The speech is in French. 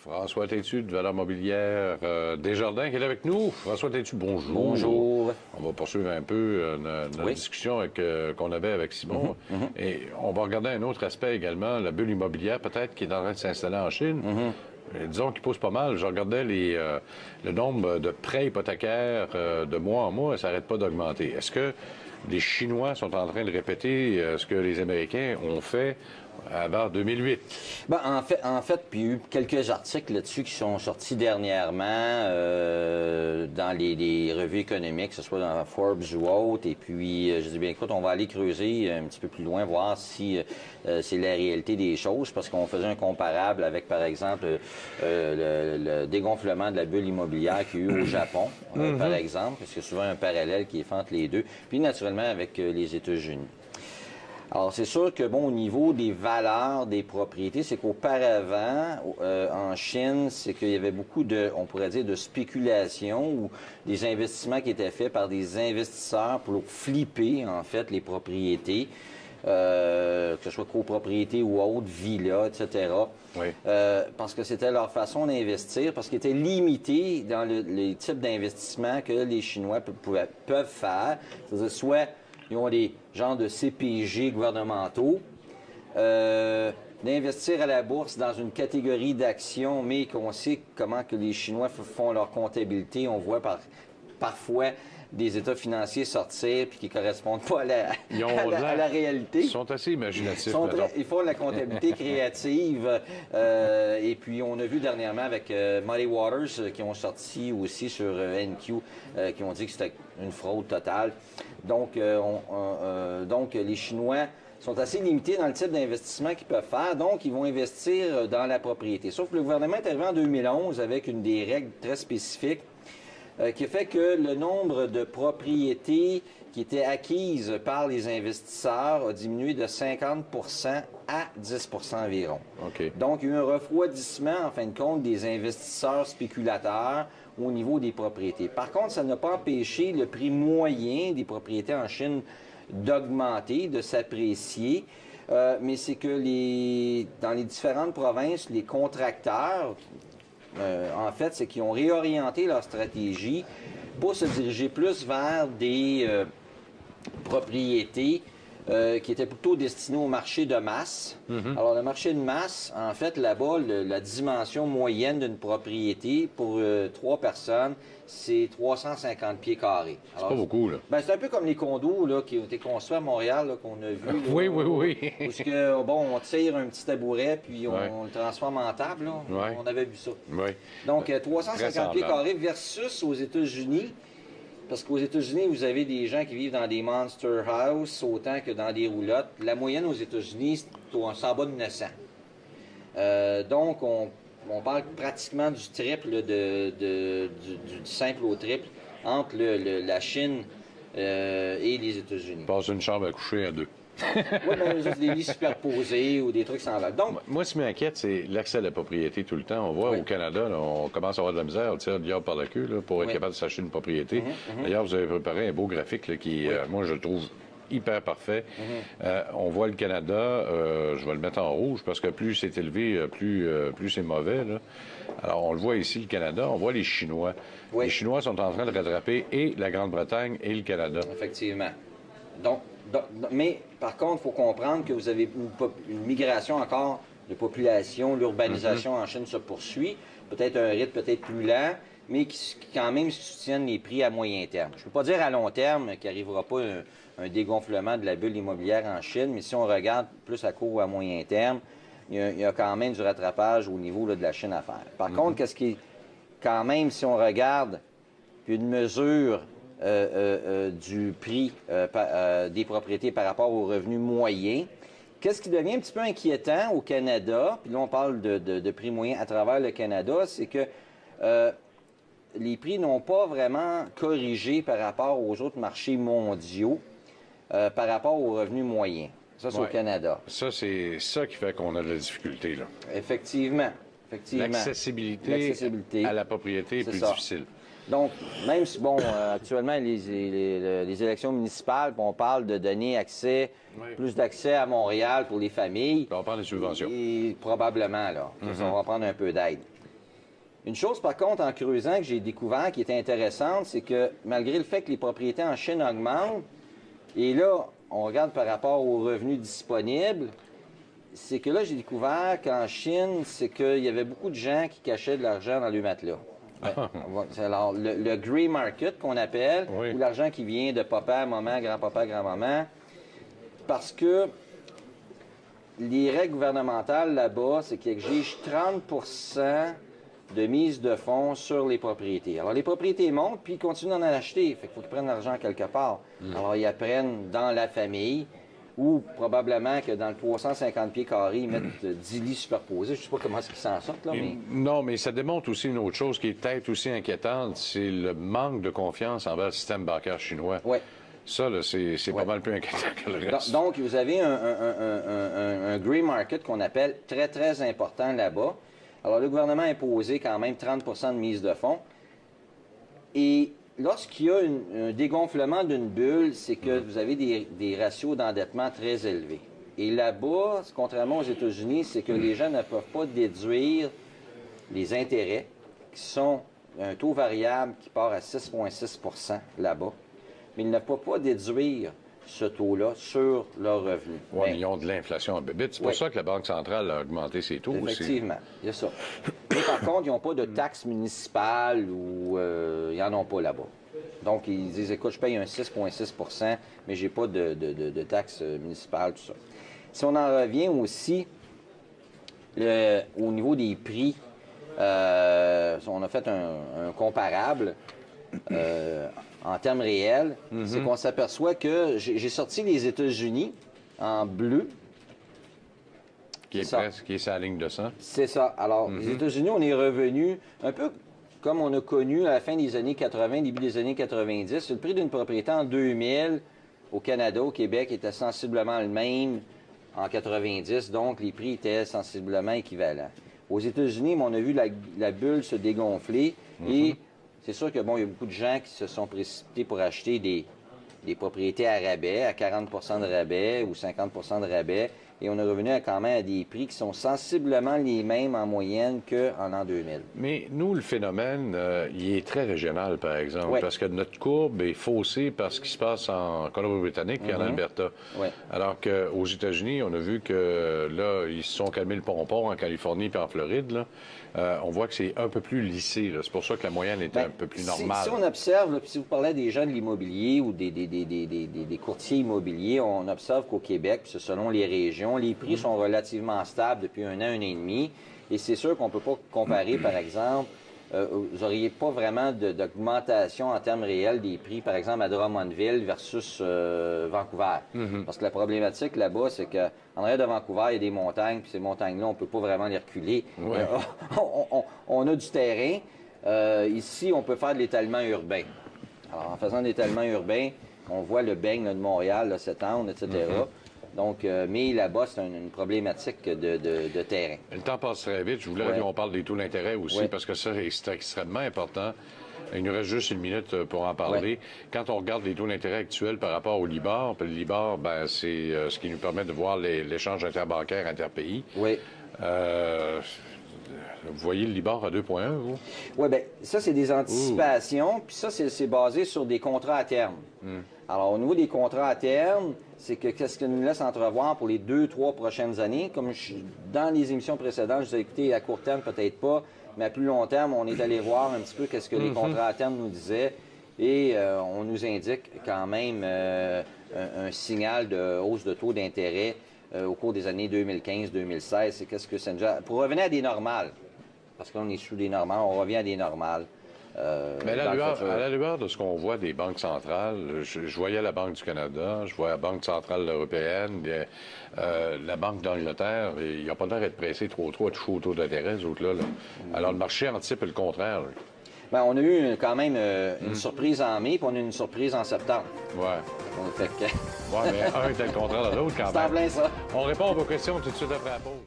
François Tétu de Valeurs Mobilières Desjardins qui est avec nous. François Tétu, bonjour. Bonjour. On va poursuivre un peu notre discussion qu'on avait avec Simon. Et on va regarder un autre aspect également, la bulle immobilière peut-être qui est en train de s'installer en Chine. Et disons qu'il pose pas mal. Je regardais le nombre de prêts hypothécaires de mois en mois, ça n'arrête pas d'augmenter. Est-ce que les Chinois sont en train de répéter ce que les Américains ont fait avant 2008? Ben, en fait, puis il y a eu quelques articles là-dessus qui sont sortis dernièrement dans les revues économiques, que ce soit dans Forbes ou autre. Et puis, je dis bien, écoute, on va aller creuser un petit peu plus loin, voir si c'est la réalité des choses, parce qu'on faisait un comparable avec, par exemple, le dégonflement de la bulle immobilière qu'il y a eu au Japon, par exemple, parce qu'il y a souvent un parallèle qui est fait entre les deux, puis naturellement avec les États-Unis. Alors, c'est sûr que, bon, au niveau des valeurs des propriétés, c'est qu'auparavant, en Chine, c'est qu'il y avait beaucoup de, on pourrait dire, de spéculation ou des investissements qui étaient faits par des investisseurs pour flipper, en fait, les propriétés, que ce soit copropriété ou autre, villas, etc. Oui. Parce que c'était leur façon d'investir, parce qu'ils étaient limités dans les types d'investissements que les Chinois peuvent faire. C'est-à-dire, soit ils ont des genres de CPG gouvernementaux, d'investir à la bourse dans une catégorie d'actions, mais qu'on sait comment que les Chinois font leur comptabilité. On voit parfois des états financiers sortir puis qui ne correspondent pas à la réalité. Ils sont assez imaginatifs. Ils font de la comptabilité créative. Et puis, on a vu dernièrement avec Muddy Waters qui ont sorti aussi sur NQ, qui ont dit que c'était une fraude totale. Donc, les Chinois sont assez limités dans le type d'investissement qu'ils peuvent faire. Donc, ils vont investir dans la propriété. Sauf que le gouvernement est arrivé en 2011 avec des règles très spécifiques qui a fait que le nombre de propriétés qui étaient acquises par les investisseurs a diminué de 50 à 10 environ. Okay. Donc, il y a eu un refroidissement, en fin de compte, des investisseurs spéculateurs au niveau des propriétés. Par contre, ça n'a pas empêché le prix moyen des propriétés en Chine d'augmenter, de s'apprécier. Mais c'est que dans les différentes provinces, les contracteurs, en fait, c'est qu'ils ont réorienté leur stratégie pour se diriger plus vers des propriétés qui étaient plutôt destinées au marché de masse. Alors, le marché de masse, en fait, là-bas, la dimension moyenne d'une propriété pour 3 personnes, c'est 350 pieds carrés. C'est pas beaucoup, là. Ben, c'est un peu comme les condos là, qui ont été construits à Montréal, qu'on a vu. Là, oui. Parce que, bon, on tire un petit tabouret, puis on le transforme en table. Là. Ouais. On avait vu ça. Oui. Donc, 350 pieds carrés versus aux États-Unis. Parce qu'aux États-Unis, vous avez des gens qui vivent dans des monster house autant que dans des roulottes. La moyenne aux États-Unis, c'est en bas de 900. Donc, on parle pratiquement du triple, du simple au triple, entre la Chine et les États-Unis. Passe une chambre à coucher à 2. Oui, mais juste des lits superposés ou des trucs semblables. Donc, moi, ce qui m'inquiète, c'est l'accès à la propriété tout le temps. On voit au Canada, là, on commence à avoir de la misère, on tire le diable par la queue là, pour être capable de s'acheter une propriété. D'ailleurs, vous avez préparé un beau graphique là, qui, moi, je le trouve hyper parfait. On voit le Canada, je vais le mettre en rouge parce que plus c'est élevé, plus c'est mauvais. Là. Alors, on le voit ici, le Canada, on voit les Chinois. Oui. Les Chinois sont en train de rattraper et la Grande-Bretagne et le Canada. Effectivement. Mais, par contre, il faut comprendre que vous avez une migration encore de population, l'urbanisation en Chine se poursuit, peut-être un rythme peut-être plus lent, mais qui quand même soutiennent les prix à moyen terme. Je ne peux pas dire à long terme qu'il n'arrivera pas un dégonflement de la bulle immobilière en Chine, mais si on regarde plus à court ou à moyen terme, il y a quand même du rattrapage au niveau là, de la Chine à faire. Par contre, qu'est-ce qui est quand même, si on regarde une mesure du prix des propriétés par rapport aux revenus moyens, qu'est-ce qui devient un petit peu inquiétant au Canada, puis là on parle de prix moyens à travers le Canada, c'est que les prix n'ont pas vraiment corrigé par rapport aux autres marchés mondiaux par rapport aux revenus moyens. Ça, c'est au Canada. Ça, c'est ça qui fait qu'on a de la difficulté, là. Effectivement. L'accessibilité à la propriété est plus difficile. Donc, même si, bon, actuellement, les élections municipales, on parle de donner accès, plus d'accès à Montréal pour les familles. On parle des subventions. Et probablement, là. On va prendre un peu d'aide. Une chose, par contre, en creusant, que j'ai découvert qui était intéressante, c'est que malgré le fait que les propriétés en Chine augmentent, et là, on regarde par rapport aux revenus disponibles, c'est que là, j'ai découvert qu'en Chine, c'est qu'il y avait beaucoup de gens qui cachaient de l'argent dans le matelas. Alors, le grey market qu'on appelle, oui. ou l'argent qui vient de papa, maman, grand-papa, grand-maman, parce que les règles gouvernementales là-bas, c'est qu'ils exigent 30 de mise de fonds sur les propriétés. Alors, les propriétés montent, puis ils continuent d'en acheter. Fait qu'il faut qu'ils prennent l'argent quelque part. Alors, ils apprennent dans la famille, ou probablement que dans le 350 pieds carrés, ils mettent 10 lits superposés. Je ne sais pas comment est-ce qu'ils s'en sortent, là, mais... Non, mais ça démontre aussi une autre chose qui est peut-être aussi inquiétante, c'est le manque de confiance envers le système bancaire chinois. Oui. Ça, là, c'est pas mal plus inquiétant que le reste. Donc, vous avez un grey market qu'on appelle très, très important là-bas. Alors, le gouvernement a imposé quand même 30 de mise de fonds. Et lorsqu'il y a un dégonflement d'une bulle, c'est que vous avez des ratios d'endettement très élevés. Et là-bas, contrairement aux États-Unis, c'est que les gens ne peuvent pas déduire les intérêts, qui sont un taux variable qui part à 6,6 là-bas. Mais ils ne peuvent pas déduire ce taux-là sur leurs revenus. Oui, mais ils ont de l'inflation en bébite. C'est pour ça que la Banque centrale a augmenté ses taux aussi. Effectivement, il y a ça. Mais par contre, ils n'ont pas de taxes municipales ou ils n'en ont pas là-bas. Donc, ils disent, écoute, je paye un 6,6 mais je n'ai pas de taxes municipales, tout ça. Si on en revient aussi au niveau des prix, on a fait un comparable en termes réels, c'est qu'on s'aperçoit que j'ai sorti les États-Unis en bleu. Qui est sa ligne de sang. C'est ça. Alors, les États-Unis, on est revenu un peu comme on a connu à la fin des années 80, début des années 90. Le prix d'une propriété en 2000 au Canada, au Québec, était sensiblement le même en 90, donc les prix étaient sensiblement équivalents. Aux États-Unis, on a vu la bulle se dégonfler et c'est sûr que, bon, il y a beaucoup de gens qui se sont précipités pour acheter des propriétés à rabais, à 40 de rabais ou 50 de rabais. Et on est revenu quand même à des prix qui sont sensiblement les mêmes en moyenne qu'en l'an 2000. Mais nous, le phénomène, il est très régional, par exemple, oui. parce que notre courbe est faussée par ce qui se passe en Colombie-Britannique et en Alberta. Oui. Alors qu'aux États-Unis, on a vu que là, ils se sont calmés le pompon en Californie et en Floride. Là. On voit que c'est un peu plus lissé. C'est pour ça que la moyenne est un peu plus normale. Si on observe, là, si vous parlez des gens de l'immobilier ou des courtiers immobiliers, on observe qu'au Québec, puis selon les régions, les prix sont relativement stables depuis un an et demi. Et c'est sûr qu'on ne peut pas comparer, par exemple, vous n'auriez pas vraiment d'augmentation en termes réels des prix, par exemple, à Drummondville versus Vancouver. Parce que la problématique là-bas, c'est qu'en arrière de Vancouver, il y a des montagnes, puis ces montagnes-là, on ne peut pas vraiment les reculer. Ouais. On a du terrain. Ici, on peut faire de l'étalement urbain. Alors, en faisant de l'étalement urbain, on voit le beigne là, de Montréal là, s'étendre, etc. Donc, mais là-bas, c'est une problématique de terrain. Le temps passe très vite. Je voulais qu'on parle des taux d'intérêt aussi, parce que ça, c'est extrêmement important. Il nous reste juste une minute pour en parler. Ouais. Quand on regarde les taux d'intérêt actuels par rapport au Libor, puis le Libor, ben, c'est ce qui nous permet de voir l'échange interbancaire interpays. Oui. Vous voyez le Libor à 2,1, vous? Oui, bien, ça, c'est des anticipations, puis ça, c'est basé sur des contrats à terme. Alors, au niveau des contrats à terme, c'est que qu'est-ce que nous laisse entrevoir pour les 2-3 prochaines années. Comme dans les émissions précédentes, je vous ai écouté à court terme, peut-être pas, mais à plus long terme, on est allé voir un petit peu qu'est-ce que les contrats à terme nous disaient. Et on nous indique quand même un signal de hausse de taux d'intérêt au cours des années 2015-2016. C'est qu'est-ce que ça nous a... Pour revenir à des normales, parce qu'on est sous des normales, on revient à des normales. Mais à la lueur de ce qu'on voit des banques centrales, je voyais la Banque du Canada, je vois la Banque centrale européenne, la Banque d'Angleterre, ils n'ont pas l'air d'être pressés trop à toucher au taux d'intérêt, ces autres-là. Là. Alors, le marché anticipe le contraire. Bien, on a eu quand même une surprise en mai, puis on a eu une surprise en septembre. Ouais. Fait que... Ouais, mais un était le contraire de l'autre quand même. C'est en plein ça. On répond à vos questions tout de suite après la pause.